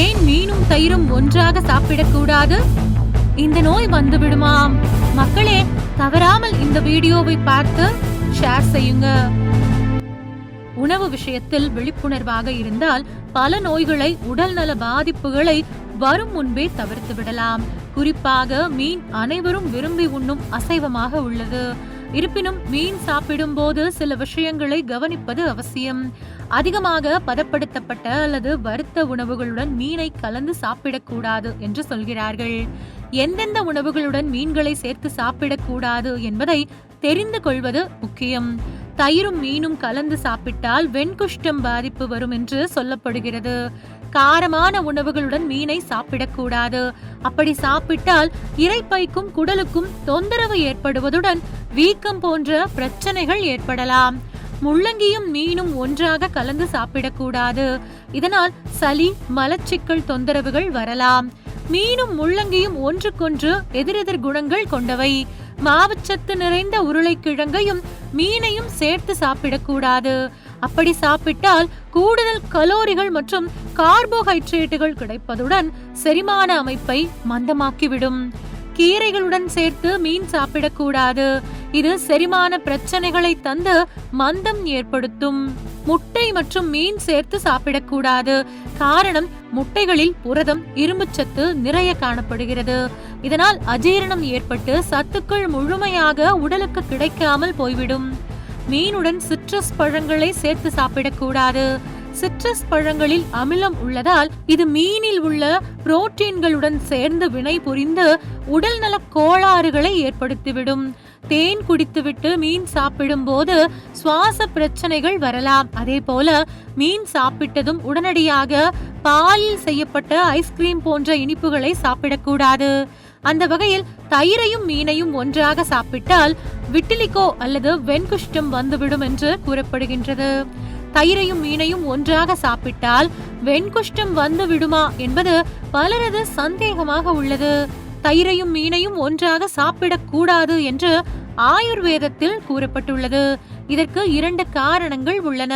ஏன் மீனும் தயிரும் ஒன்றாக சாப்பிடக்கூடாது? இந்த நோய் வந்துவிடுமாம். மக்களே, தவறாமல் இந்த வீடியோவை பார்த்து ஷேர் செய்யுங்க. உணவு விஷயத்தில் விழிப்புணர்வாக இருந்தால் பல நோய்களை, உடல்நல பாதிப்புகளை வரும் முன்பே தவிர்த்து விடலாம். குறிப்பாக மீன் அனைவரும் விரும்பி உண்ணும் அசைவமாக உள்ளது. இருப்பினும் மீன் சாப்பிடும் போது சில விஷயங்களை கவனிப்பது அவசியம். அதிகமாக பதப்படுத்தப்பட்ட அல்லது வறுத்த உணவுகளுடன் மீனை கலந்து சாப்பிடக்கூடாது என்று சொல்கிறார்கள். எந்தெந்த உணவுகளுடன் மீன்களை சேர்த்து சாப்பிடக்கூடாது என்பதை தெரிந்து கொள்வது முக்கியம். தயிரும் மீனும் கலந்து சாப்பிட்டால் வெண்குஷ்டம் பாதிப்பு வரும் என்று சொல்லப்படுகிறது. காரமான உணவுகளுடன் மீனை சாப்பிடக்கூடாது. அப்படி சாப்பிட்டால் இரைப்பைக்கும் குடலுக்கும் தொந்தரவு ஏற்படுவதுடன் வீக்கம் போன்ற பிரச்சனைகள் ஏற்படலாம். முள்ளங்கியும் மீனும் ஒன்றாக கலந்து சாப்பிடக்கூடாது. இதனால் சளி, மலச்சிக்கல் தொந்தரவுகள் வரலாம். மீனும் முள்ளங்கியும் ஒன்றுக்கொன்று எதிரெதிர் குணங்கள் கொண்டவை. மாவுச்சத்து நிறைந்த உருளைக்கிழங்கையும் மீனையும் சேர்த்து சாப்பிடக்கூடாது. அப்படி சாப்பிட்டால் கூடுதல் கலோரிகள் மற்றும் கார்போஹைட்ரேட்டுகள் கிடைப்பதுடன் செரிமான அமைப்பை மந்தமாக்கிவிடும். கீரைகளுடன் சேர்த்து மீன் சாப்பிடக்கூடாது. இது செரிமான பிரச்சனைகளை தந்து மந்தம் ஏற்படுத்தும். முட்டை மற்றும் மீன் சேர்த்து சாப்பிடக்கூடாது. காரணம், முட்டைகளில் புரதம், இரும்புச்சத்து நிறைய காணப்படுகிறது. இதனால் அஜீரணம் ஏற்பட்டு சத்துக்கள் முழுமையாக உடலுக்கு கிடைக்காமல் போய்விடும். மீனுடன் சிட்ரஸ் பழங்களை சேர்த்து சாப்பிடக்கூடாது. சிட்ரஸ் பழங்களில் அமிலம் உள்ளதால் இது மீனில் உள்ள புரோட்டீன்களுடன் சேர்ந்து வினை புரிந்து உடல்நல கோளாறுகளை ஏற்படுத்திவிடும். தேன் குடித்துவிட்டு மீன் சாப்பிடும் போது சுவாச பிரச்சனைகள் வரலாம். அதே போல மீன் சாப்பிட்டதும் உடனடியாக பாலில் செய்யப்பட்ட ஐஸ்கிரீம் போன்ற இனிப்புகளை சாப்பிடக்கூடாது. அந்த வகையில் தயிரையும் மீனையும் ஒன்றாக சாப்பிட்டால் விட்டிலிகோ அல்லது வெண்குஷ்டம் வந்துவிடும் என்று கூறப்படுகின்றது. தயிரையும் மீனையும் ஒன்றாக சாப்பிட்டால் வெண்குஷ்டம் வந்து விடுமா என்பது பலரது சந்தேகமாக உள்ளது. தயிரையும் மீனையும் ஒன்றாக சாப்பிடக்கூடாது என்று ஆயுர்வேதத்தில் கூறப்பட்டுள்ளது. இதற்கு 2 காரணங்கள் உள்ளன.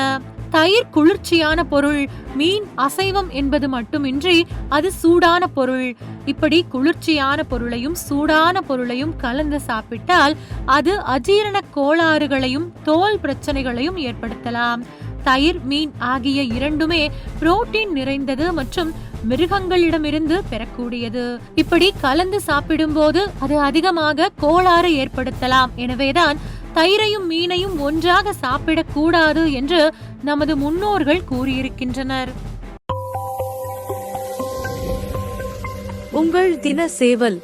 தயிர் குளிர்ச்சியான பொருள். மீன் அசைவம் என்பது மட்டுமின்றி அது சூடான பொருள். இப்படி குளிர்ச்சியான பொருளையும் சூடான பொருளையும் கலந்து சாப்பிட்டால் அது அஜீரண கோளாறுகளையும் தோல் பிரச்சனைகளையும் ஏற்படுத்தலாம். தயிர், மீன் ஆகிய இரண்டுமே புரோட்டீன் நிறைந்தது மற்றும் மிருகங்களிடமிருந்து பெறக்கூடியது. இப்படி கலந்து சாப்பிடும் போது அது அதிகமாக கோளாறு ஏற்படுத்தலாம். எனவேதான் தயிரையும் மீனையும் ஒன்றாக சாப்பிடக்கூடாது என்று நமது முன்னோர்கள் கூறியிருக்கின்றனர். உங்கள் தின சேவல்.